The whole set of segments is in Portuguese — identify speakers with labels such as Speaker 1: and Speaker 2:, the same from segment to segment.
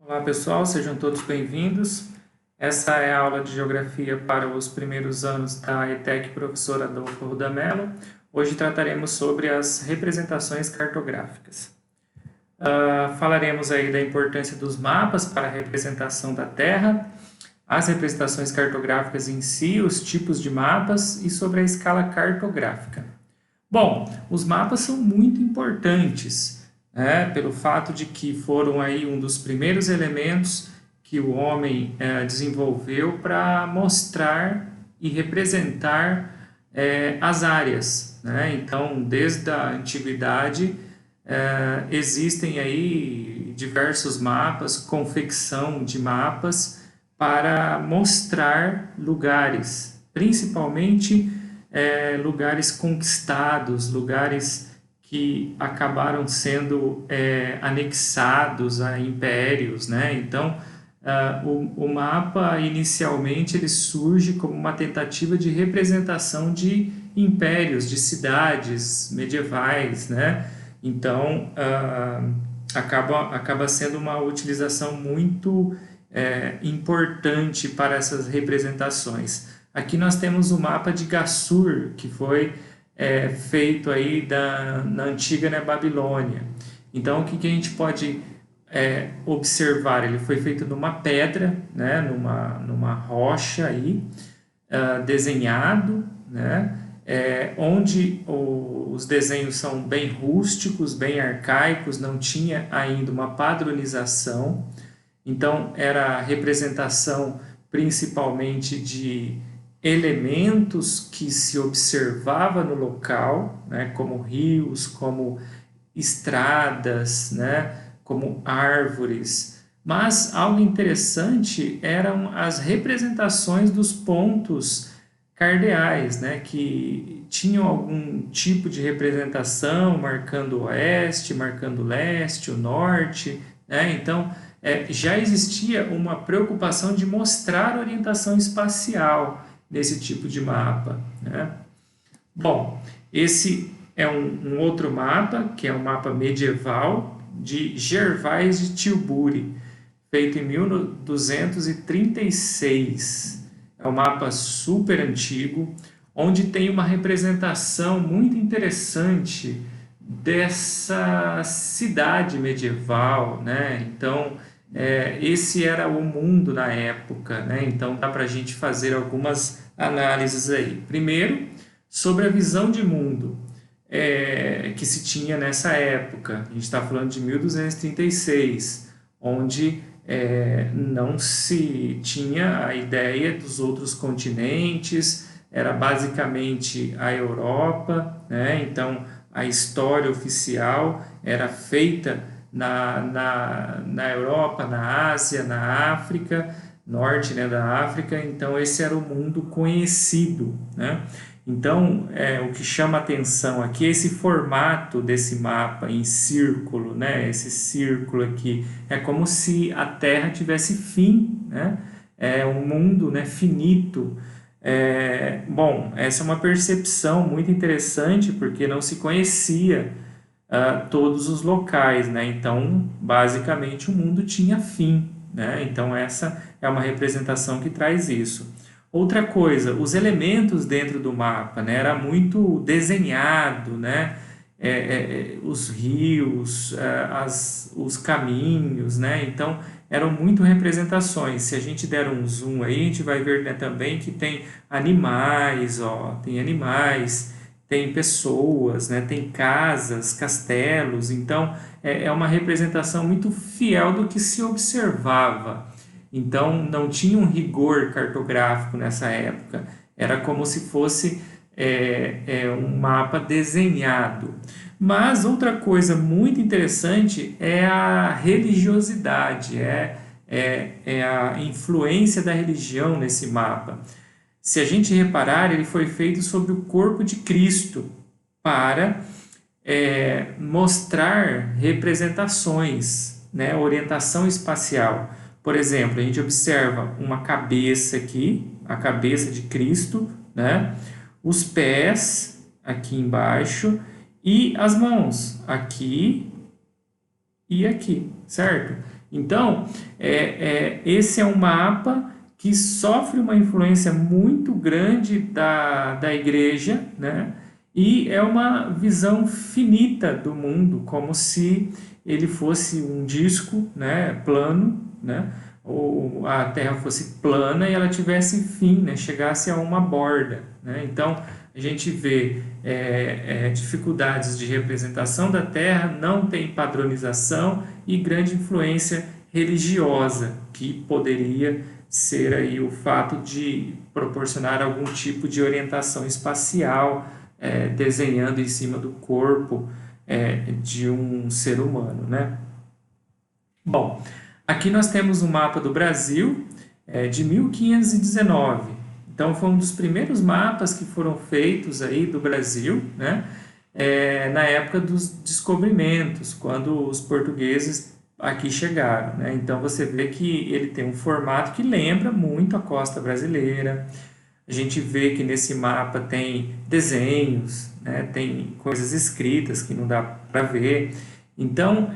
Speaker 1: Olá pessoal, sejam todos bem-vindos. Essa é a aula de Geografia para os primeiros anos da ETEC Professor Adolfo Rudamelo. Hoje trataremos sobre as representações cartográficas. Falaremos aí da importância dos mapas para a representação da Terra, as representações cartográficas em si, os tipos de mapas e sobre a escala cartográfica. Bom, os mapas são muito importantes, né, pelo fato de que foram aí um dos primeiros elementos que o homem desenvolveu para mostrar e representar as áreas, né? Então, desde a antiguidade, existem aí diversos mapas, confecção de mapas para mostrar lugares, principalmente lugares conquistados, lugares que acabaram sendo anexados a impérios, né? Então, o mapa inicialmente ele surge como uma tentativa de representação de impérios, de cidades medievais, né? Então, acaba sendo uma utilização muito importante para essas representações. Aqui nós temos o mapa de Gassur, que foi feito aí na antiga Babilônia. Então, o que a gente pode observar? Ele foi feito numa pedra, né, numa rocha aí, desenhado, né, onde os desenhos são bem rústicos, bem arcaicos, não tinha ainda uma padronização. Então, era a representação principalmente de elementos que se observava no local, né, como rios, como estradas, né, como árvores. Mas algo interessante eram as representações dos pontos cardeais, né, que tinham algum tipo de representação, marcando o oeste, marcando o leste, o norte, né? Então, já existia uma preocupação de mostrar orientação espacial nesse tipo de mapa, né? Bom, esse é um outro mapa, que é um mapa medieval de Gervais de Tilbury, feito em 1236. É um mapa super antigo, onde tem uma representação muito interessante dessa cidade medieval, né? Então, esse era o mundo na época, né? Então, dá para a gente fazer algumas análises aí. Primeiro, sobre a visão de mundo que se tinha nessa época. A gente está falando de 1236, onde não se tinha a ideia dos outros continentes, era basicamente a Europa, né? Então, a história oficial era feita na Europa, na Ásia, na África, norte, né, da África. Então, esse era o mundo conhecido, né? Então, o que chama atenção aqui é esse formato desse mapa em círculo, né? Esse círculo aqui é como se a Terra tivesse fim, né? É um mundo, né, finito. Bom, essa é uma percepção muito interessante porque não se conhecia todos os locais, né? Então, basicamente, o mundo tinha fim, né? Então, essa é uma representação que traz isso. Outra coisa, os elementos dentro do mapa, né? Era muito desenhado, né? Os rios, os caminhos, né? Então, eram muito representações. Se a gente der um zoom aí, a gente vai ver, né, também que tem animais, ó, tem animais, tem pessoas, né, tem casas, castelos. Então, é uma representação muito fiel do que se observava. Então, não tinha um rigor cartográfico nessa época. Era como se fosse um mapa desenhado. Mas outra coisa muito interessante é a religiosidade, é a influência da religião nesse mapa. Se a gente reparar, ele foi feito sobre o corpo de Cristo para mostrar representações, né, orientação espacial. Por exemplo, a gente observa uma cabeça aqui, a cabeça de Cristo, né, os pés aqui embaixo e as mãos aqui e aqui, certo? Então, esse é um mapa que sofre uma influência muito grande da igreja, né? E é uma visão finita do mundo, como se ele fosse um disco, né, plano, né? Ou a Terra fosse plana e ela tivesse fim, né, chegasse a uma borda, né? Então, a gente vê dificuldades de representação da Terra, não tem padronização e grande influência religiosa, que poderia ser aí o fato de proporcionar algum tipo de orientação espacial, desenhando em cima do corpo de um ser humano, né? Bom, aqui nós temos um mapa do Brasil de 1519. Então, foi um dos primeiros mapas que foram feitos aí do Brasil, né? Na época dos descobrimentos, quando os portugueses aqui chegaram, né? Então, você vê que ele tem um formato que lembra muito a costa brasileira. A gente vê que nesse mapa tem desenhos, né? Tem coisas escritas que não dá para ver. Então,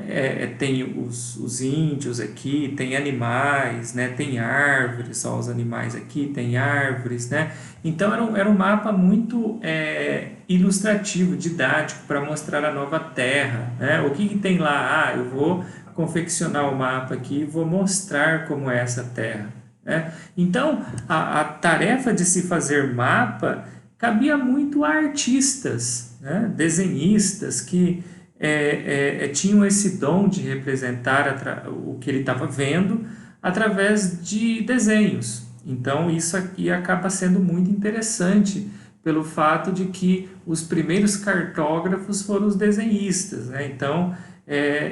Speaker 1: tem os índios aqui, tem animais, né? Tem árvores, só os animais aqui, tem árvores, né? Então, era um mapa muito ilustrativo, didático, para mostrar a nova terra, né? O que tem lá? Eu vou confeccionar o mapa aqui e vou mostrar como é essa terra, né? Então, a tarefa de se fazer mapa cabia muito a artistas, né? Desenhistas que tinham esse dom de representar o que ele estava vendo através de desenhos. Então, isso aqui acaba sendo muito interessante pelo fato de que os primeiros cartógrafos foram os desenhistas, né? Então,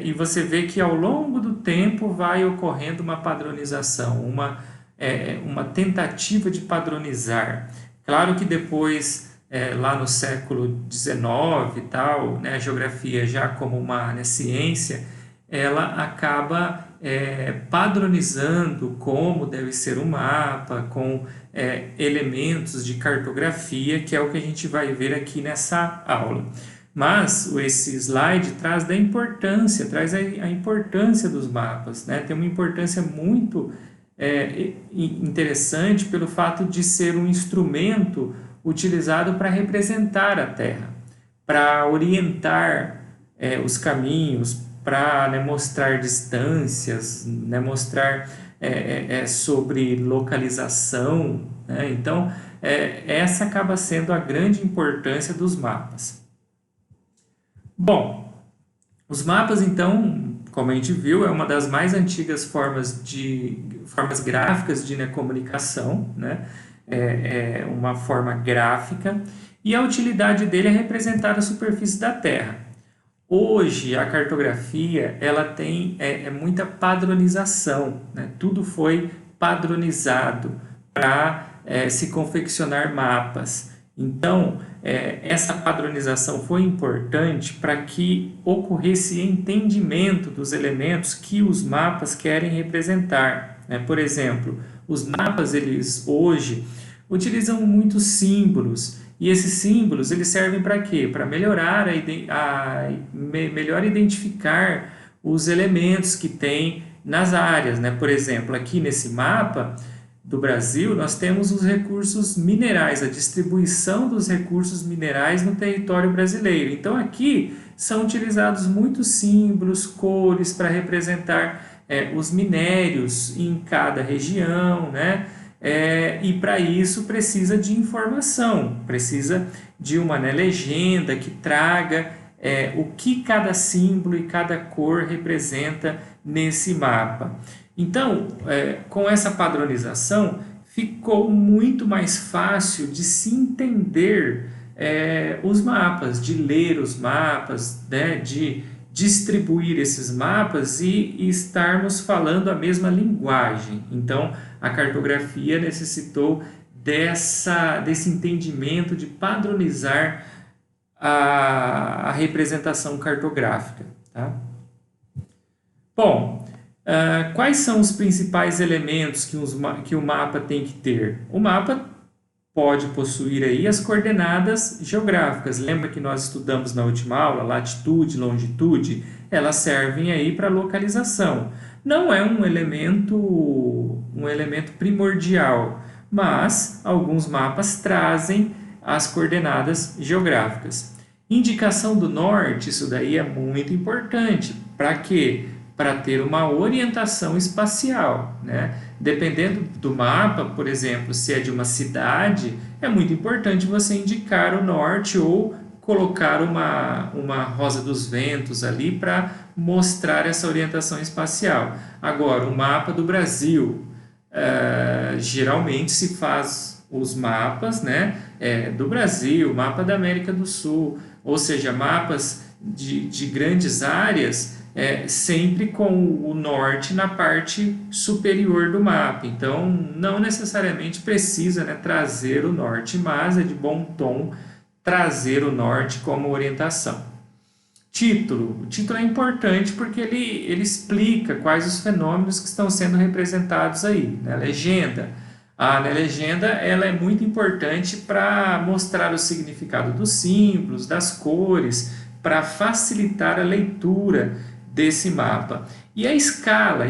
Speaker 1: e você vê que ao longo do tempo vai ocorrendo uma padronização, uma tentativa de padronizar. Claro que depois, lá no século XIX e tal, né, a geografia já como uma ciência, ela acaba padronizando como deve ser um mapa, com elementos de cartografia, que é o que a gente vai ver aqui nessa aula. Mas esse slide traz a importância dos mapas, né? Tem uma importância muito interessante pelo fato de ser um instrumento utilizado para representar a Terra, para orientar os caminhos, para mostrar distâncias, mostrar sobre localização, né? Então, essa acaba sendo a grande importância dos mapas. Bom, os mapas, então, como a gente viu, é uma das mais antigas formas gráficas de comunicação, né? É uma forma gráfica, e a utilidade dele é representar a superfície da Terra. Hoje, a cartografia ela tem muita padronização, né? Tudo foi padronizado para se confeccionar mapas. Então, essa padronização foi importante para que ocorresse entendimento dos elementos que os mapas querem representar, né? Por exemplo, os mapas, eles hoje utilizam muitos símbolos, e esses símbolos eles servem para quê? Para melhor identificar os elementos que tem nas áreas, né? Por exemplo, aqui nesse mapa do Brasil, nós temos os recursos minerais, a distribuição dos recursos minerais no território brasileiro. Então, aqui são utilizados muitos símbolos, cores para representar os minérios em cada região, né? E para isso precisa de informação, precisa de uma legenda que traga o que cada símbolo e cada cor representa nesse mapa. Então, com essa padronização, ficou muito mais fácil de se entender os mapas, de ler os mapas, né, de distribuir esses mapas e estarmos falando a mesma linguagem. Então, a cartografia necessitou desse entendimento de padronizar a representação cartográfica, tá? Bom, quais são os principais elementos que o mapa tem que ter? O mapa pode possuir aí as coordenadas geográficas. Lembra que nós estudamos na última aula, latitude, longitude? Elas servem aí para localização. não é um elemento primordial, mas alguns mapas trazem as coordenadas geográficas. Indicação do norte, isso daí é muito importante. Para quê? Para ter uma orientação espacial, né? Dependendo do mapa, por exemplo, se é de uma cidade, é muito importante você indicar o norte ou colocar uma rosa dos ventos ali para mostrar essa orientação espacial. Agora, o mapa do Brasil, geralmente se faz os mapas, né, do Brasil, mapa da América do Sul, ou seja, mapas de grandes áreas, sempre com o norte na parte superior do mapa. Então, não necessariamente precisa, né, trazer o norte, mas é de bom tom trazer o norte como orientação. Título. O título é importante porque ele explica quais os fenômenos que estão sendo representados aí. Né? Legenda. Na legenda ela é muito importante para mostrar o significado dos símbolos, das cores, para facilitar a leitura desse mapa. E a escala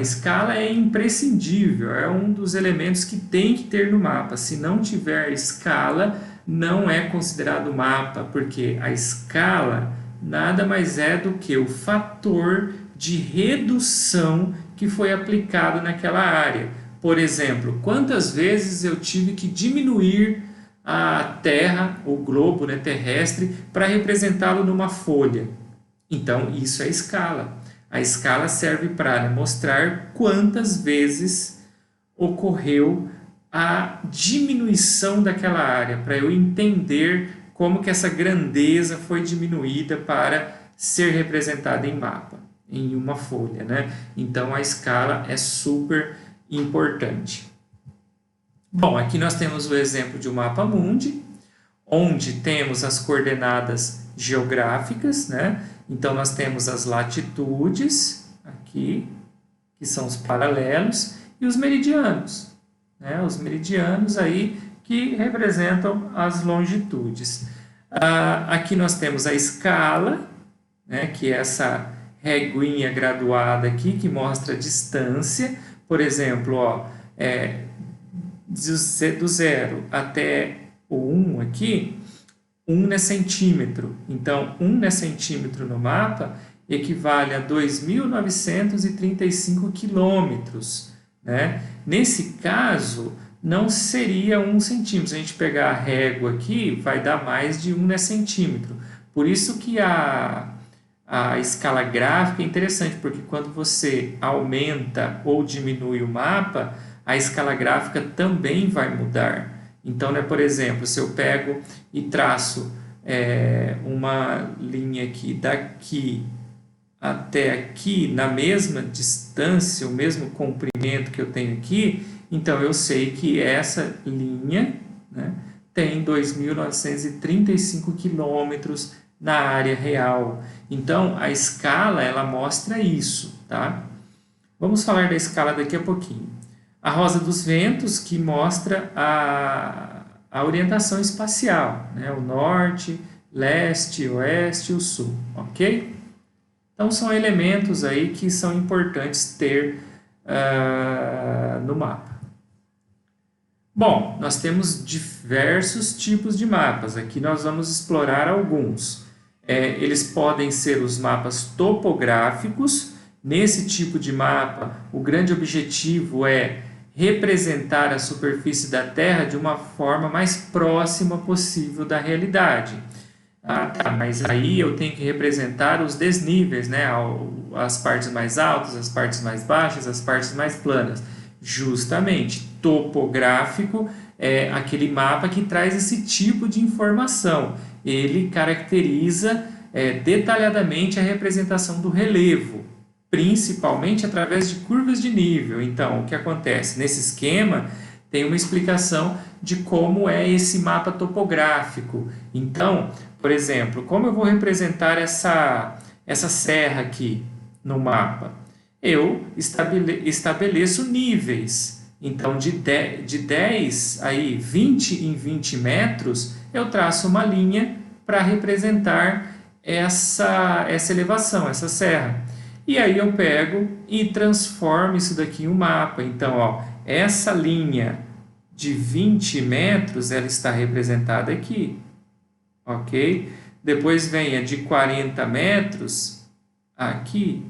Speaker 1: é imprescindível, é um dos elementos que tem que ter no mapa. Se não tiver escala, não é considerado mapa, porque a escala nada mais é do que o fator de redução que foi aplicado naquela área. Por exemplo, quantas vezes eu tive que diminuir a Terra, o globo, né, terrestre, para representá-lo numa folha. Então, isso é escala. A escala serve para mostrar quantas vezes ocorreu a diminuição daquela área, para eu entender como que essa grandeza foi diminuída para ser representada em mapa, em uma folha, né? Então, a escala é super importante. Bom, aqui nós temos o exemplo de um mapa mundi, onde temos as coordenadas geográficas, né? Então, nós temos as latitudes, aqui, que são os paralelos, e os meridianos, né? Os meridianos aí que representam as longitudes. Aqui nós temos a escala, né? Que é essa reguinha graduada aqui, que mostra a distância. Por exemplo, ó, do 0 até o 1 aqui, 1 é centímetro. Então, 1 é centímetro no mapa equivale a 2.935 quilômetros. Né? Nesse caso, não seria 1 centímetro. Se a gente pegar a régua aqui, vai dar mais de 1 centímetro. Por isso que a escala gráfica é interessante, porque quando você aumenta ou diminui o mapa, a escala gráfica também vai mudar. Então, né, por exemplo, se eu pego e traço uma linha aqui daqui até aqui, na mesma distância, o mesmo comprimento que eu tenho aqui, então eu sei que essa linha, né, tem 2.935 quilômetros na área real. Então, a escala, ela mostra isso, tá? Vamos falar da escala daqui a pouquinho. A rosa dos ventos, que mostra a orientação espacial, né? O norte, leste, oeste e o sul, ok? Então, são elementos aí que são importantes ter no mapa. Bom, nós temos diversos tipos de mapas. Aqui nós vamos explorar alguns. Eles podem ser os mapas topográficos. Nesse tipo de mapa, o grande objetivo é representar a superfície da Terra de uma forma mais próxima possível da realidade. Mas aí eu tenho que representar os desníveis, né? As partes mais altas, as partes mais baixas, as partes mais planas. Justamente, topográfico é aquele mapa que traz esse tipo de informação. Ele caracteriza detalhadamente a representação do relevo, principalmente através de curvas de nível. Então, o que acontece? Nesse esquema, tem uma explicação de como é esse mapa topográfico. Então, por exemplo, como eu vou representar essa serra aqui no mapa? Eu estabeleço níveis. Então, de 10 aí 20 em 20 metros, eu traço uma linha para representar essa elevação, essa serra. E aí eu pego e transformo isso daqui em um mapa. Então, ó, essa linha de 20 metros, ela está representada aqui, ok? Depois vem a de 40 metros aqui,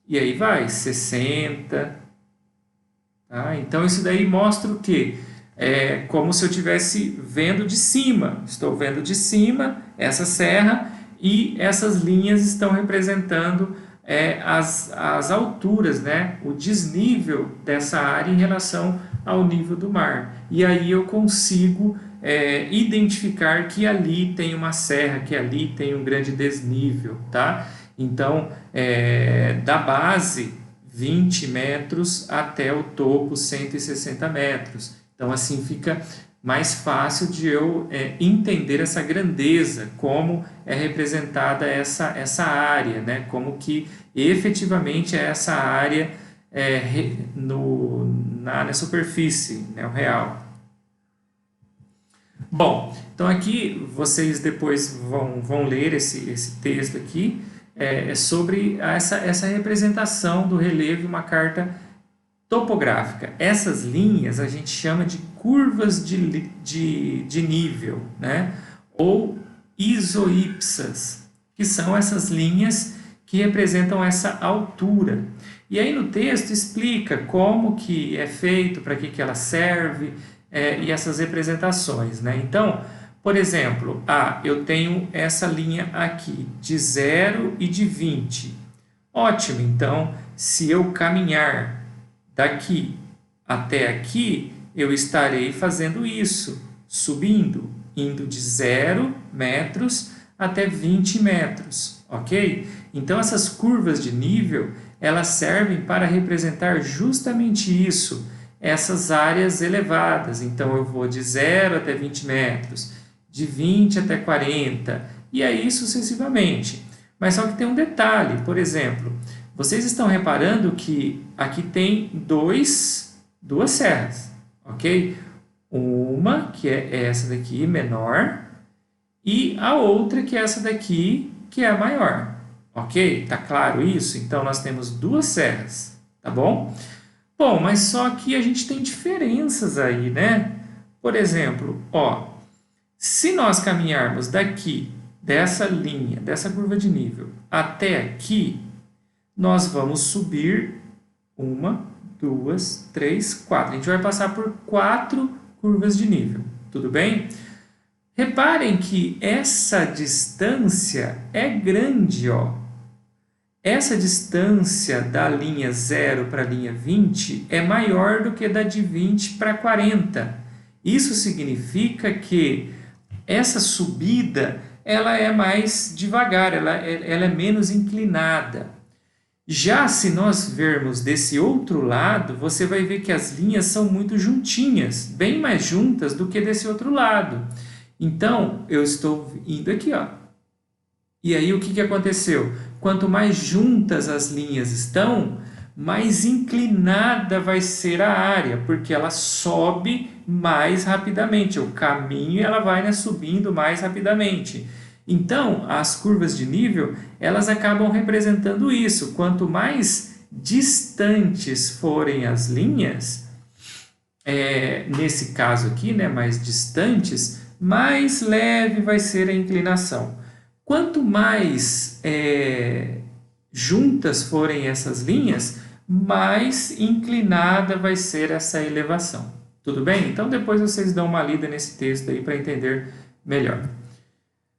Speaker 1: e aí vai, 60, tá? Então, isso daí mostra o quê? É como se eu estivesse vendo de cima. Estou vendo de cima essa serra e essas linhas estão representando as alturas, né? O desnível dessa área em relação ao nível do mar. E aí eu consigo identificar que ali tem uma serra, que ali tem um grande desnível, tá? Então, da base 20 metros até o topo 160 metros. Então, assim fica mais fácil de eu entender essa grandeza, como é representada essa área, né? Como que efetivamente é essa área na superfície, né? O real. Bom, então aqui vocês depois vão ler esse texto aqui, sobre essa representação do relevo em uma carta topográfica. Essas linhas a gente chama de curvas de nível, né? Ou isoípsas, que são essas linhas que representam essa altura. E aí no texto explica como que é feito, para que ela serve, e essas representações, né? Então, por exemplo, eu tenho essa linha aqui, de 0 e de 20. Ótimo, então, se eu caminhar daqui até aqui, eu estarei fazendo isso, subindo, indo de 0 metros até 20 metros, ok? Então, essas curvas de nível, elas servem para representar justamente isso, essas áreas elevadas. Então, eu vou de 0 até 20 metros, de 20 até 40, e aí sucessivamente. Mas só que tem um detalhe, por exemplo, vocês estão reparando que aqui tem duas serras, ok? Uma, que é essa daqui, menor, e a outra, que é essa daqui, que é a maior, ok? Tá claro isso? Então, nós temos duas serras, tá bom? Bom, mas só que a gente tem diferenças aí, né? Por exemplo, ó, se nós caminharmos daqui, dessa linha, dessa curva de nível, até aqui, nós vamos subir 1, 2, 3, 4. A gente vai passar por 4 curvas de nível, tudo bem? Reparem que essa distância é grande, ó. Essa distância da linha 0 para a linha 20 é maior do que da de 20 para 40. Isso significa que essa subida ela é mais devagar, ela é menos inclinada. Já se nós vermos desse outro lado, você vai ver que as linhas são muito juntinhas, bem mais juntas do que desse outro lado. Então, eu estou indo aqui, ó. E aí o que aconteceu? Quanto mais juntas as linhas estão, mais inclinada vai ser a área, porque ela sobe mais rapidamente. O caminho ela vai subindo mais rapidamente. Então, as curvas de nível, elas acabam representando isso. Quanto mais distantes forem as linhas, nesse caso aqui, né, mais distantes, mais leve vai ser a inclinação. Quanto mais juntas forem essas linhas, mais inclinada vai ser essa elevação. Tudo bem? Então, depois vocês dão uma lida nesse texto aí para entender melhor.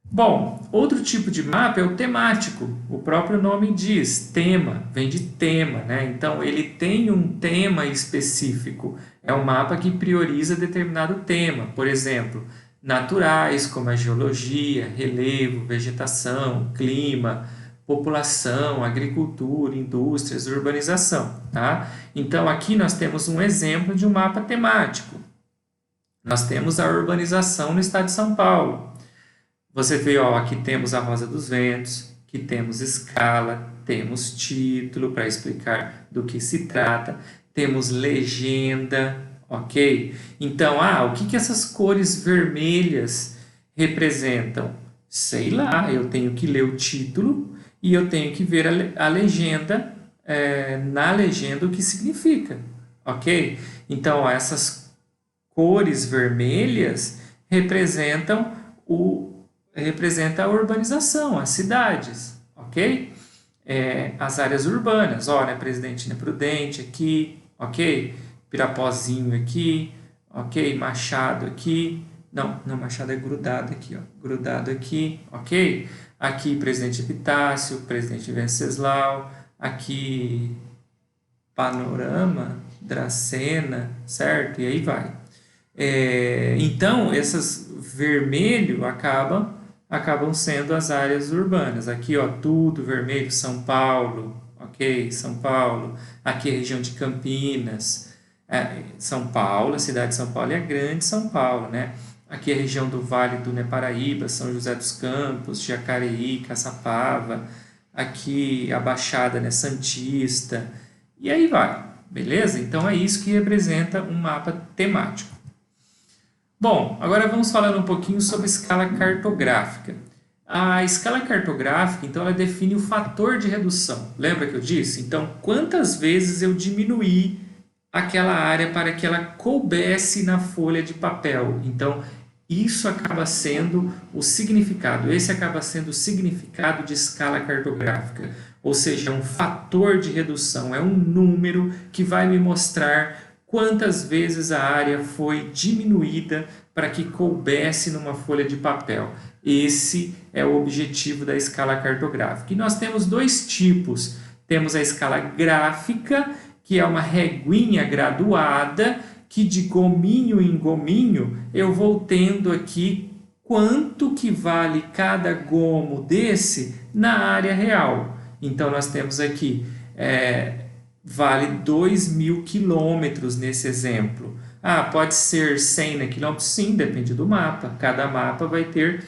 Speaker 1: Bom, outro tipo de mapa é o temático. O próprio nome diz, tema, vem de tema, né? Então, ele tem um tema específico. É um mapa que prioriza determinado tema. Por exemplo, naturais, como a geologia, relevo, vegetação, clima, população, agricultura, indústrias, urbanização, tá? Então, aqui nós temos um exemplo de um mapa temático. Nós temos a urbanização no estado de São Paulo. Você vê, ó, aqui temos a Rosa dos Ventos, que temos escala, temos título para explicar do que se trata, temos legenda, ok? Então, o que essas cores vermelhas representam? Sei lá, eu tenho que ler o título e eu tenho que ver a legenda, na legenda o que significa, ok? Então, ó, essas cores vermelhas representa a urbanização, as cidades, ok? As áreas urbanas, ó, né, Presidente Prudente aqui, ok? Pirapozinho aqui, ok? Machado aqui, não, Machado é grudado aqui, ó, grudado aqui, ok? Aqui Presidente Epitácio, Presidente Venceslau, aqui Panorama, Dracena, certo? E aí vai. Então, essas vermelho acabam sendo as áreas urbanas. Aqui, ó, tudo vermelho, São Paulo, ok? São Paulo. Aqui a região de Campinas, São Paulo, a cidade de São Paulo é a grande São Paulo, né? Aqui a região do Vale do Neparaíba, São José dos Campos, Jacareí, Caçapava. Aqui a Baixada, né, Santista. E aí vai, beleza? Então é isso que representa um mapa temático. Bom, agora vamos falar um pouquinho sobre escala cartográfica. A escala cartográfica, então, ela define o fator de redução. Lembra que eu disse? Então, quantas vezes eu diminuí aquela área para que ela coubesse na folha de papel. Então, isso acaba sendo o significado. Esse acaba sendo o significado de escala cartográfica. Ou seja, é um fator de redução, é um número que vai me mostrar quantas vezes a área foi diminuída para que coubesse numa folha de papel. Esse é o objetivo da escala cartográfica. E nós temos dois tipos. Temos a escala gráfica, que é uma reguinha graduada, que de gominho em gominho eu vou tendo aqui quanto que vale cada gomo desse na área real. Então, nós temos aqui, vale 2.000 quilômetros nesse exemplo. Pode ser 100 quilômetros? Sim, depende do mapa. Cada mapa vai ter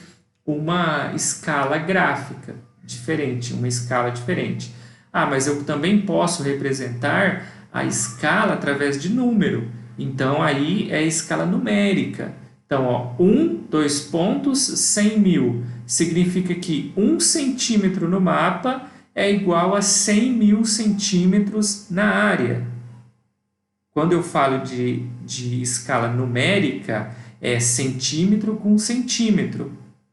Speaker 1: uma escala gráfica diferente, uma escala diferente. Mas eu também posso representar a escala através de número. Então, aí é a escala numérica. Então, ó, 2 pontos, 100.000. Significa que 1 centímetro no mapa é igual a 100.000 centímetros na área. Quando eu falo de escala numérica, é centímetro com centímetro.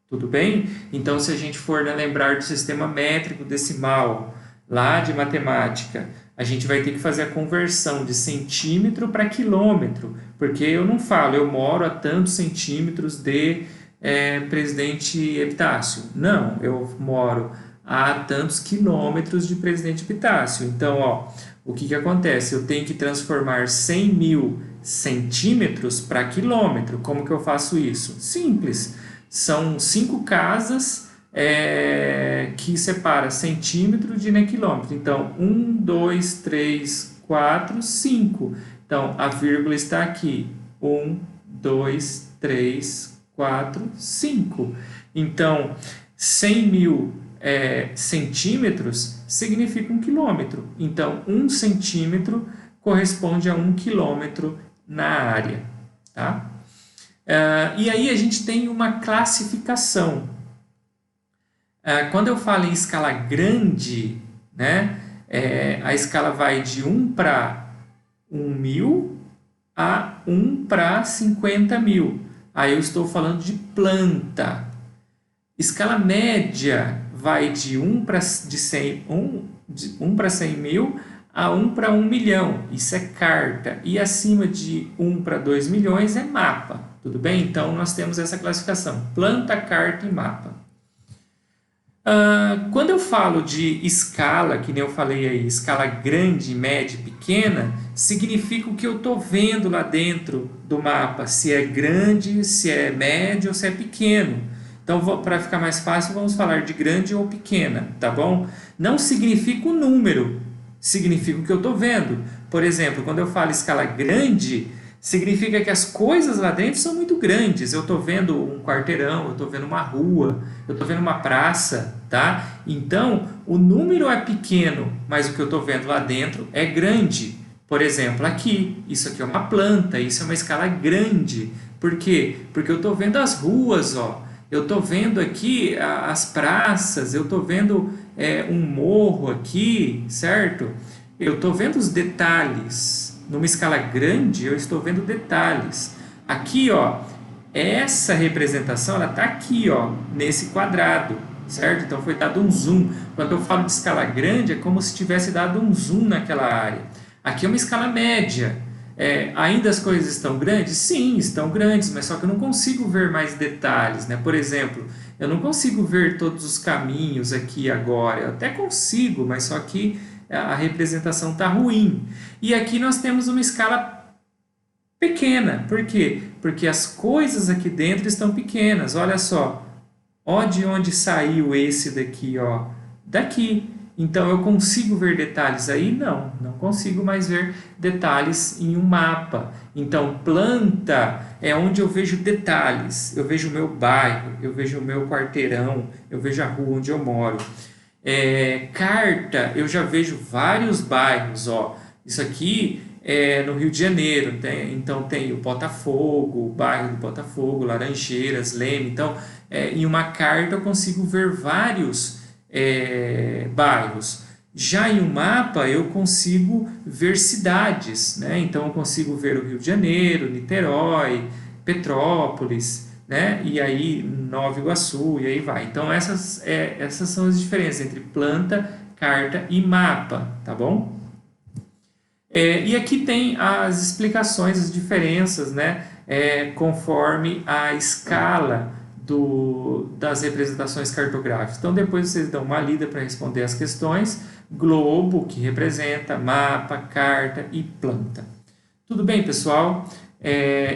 Speaker 1: Tudo bem? Então, se a gente for lembrar do sistema métrico decimal, lá de matemática, a gente vai ter que fazer a conversão de centímetro para quilômetro, porque eu não falo, eu moro a tantos centímetros de Presidente Epitácio. Não, eu moro a tantos quilômetros de Presidente Epitácio. Então, ó, o que acontece? Eu tenho que transformar 100.000 centímetros para quilômetro. Como que eu faço isso? Simples. São 5 casas que separa centímetro de quilômetro. Então, 1, 2, 3, 4, 5. Então, a vírgula está aqui. 1, 2, 3, 4, 5. Então, 100.000 centímetros significa 1 quilômetro. Então, 1 centímetro corresponde a 1 quilômetro na área. Tá? E aí a gente tem uma classificação. Quando eu falo em escala grande, né, a escala vai de 1 para 1.000 a 1 para 50.000. Aí eu estou falando de planta. Escala média vai de 1 para 100.000 a 1 para 1 milhão. Isso é carta. E acima de 1 para 2 milhões é mapa. Tudo bem? Então, nós temos essa classificação. Planta, carta e mapa. Quando eu falo de escala, que nem eu falei aí, escala grande, média e pequena, significa o que eu estou vendo lá dentro do mapa. Se é grande, se é médio ou se é pequeno. Então, para ficar mais fácil, vamos falar de grande ou pequena, tá bom? Não significa o número, significa o que eu estou vendo. Por exemplo, quando eu falo escala grande, significa que as coisas lá dentro são muito grandes. Eu estou vendo um quarteirão, eu estou vendo uma rua, eu estou vendo uma praça, tá? Então, o número é pequeno, mas o que eu estou vendo lá dentro é grande. Por exemplo, aqui, isso aqui é uma planta, isso é uma escala grande. Por quê? Porque eu estou vendo as ruas, ó. Eu estou vendo aqui as praças, eu estou vendo um morro aqui, certo? Eu estou vendo os detalhes. Numa escala grande, eu estou vendo detalhes. Aqui, ó, essa representação, ela está aqui, ó, nesse quadrado, certo? Então foi dado um zoom. Quando eu falo de escala grande, é como se tivesse dado um zoom naquela área. Aqui é uma escala média. Ainda as coisas estão grandes? Sim, estão grandes, mas só que eu não consigo ver mais detalhes, né? Por exemplo, eu não consigo ver todos os caminhos aqui agora. Eu até consigo, mas só que a representação está ruim. E aqui nós temos uma escala pequena. Por quê? Porque as coisas aqui dentro estão pequenas. Olha só. Ó de onde saiu esse daqui, ó. Daqui. Então eu consigo ver detalhes aí? Não, não consigo mais ver detalhes em um mapa. Então planta é onde eu vejo detalhes. Eu vejo o meu bairro, eu vejo o meu quarteirão, eu vejo a rua onde eu moro. Carta, eu já vejo vários bairros, ó. Isso aqui é no Rio de Janeiro, então tem o Botafogo, o bairro do Botafogo, Laranjeiras, Leme. Então, em uma carta eu consigo ver vários bairros. Já em um mapa eu consigo ver cidades, né? Então eu consigo ver o Rio de Janeiro, Niterói, Petrópolis, né? E aí Nova Iguaçu, e aí vai. Então essas são as diferenças entre planta, carta e mapa, tá bom? E aqui tem as explicações, as diferenças, né? Conforme a escala das representações cartográficas. Então depois vocês dão uma lida para responder as questões. Globo, que representa mapa, carta e planta. Tudo bem, pessoal?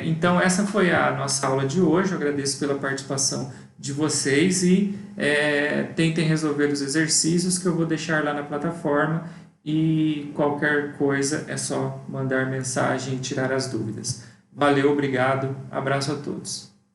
Speaker 1: Então essa foi a nossa aula de hoje. Eu agradeço pela participação de vocês e tentem resolver os exercícios que eu vou deixar lá na plataforma, e qualquer coisa é só mandar mensagem e tirar as dúvidas. Valeu, obrigado, abraço a todos.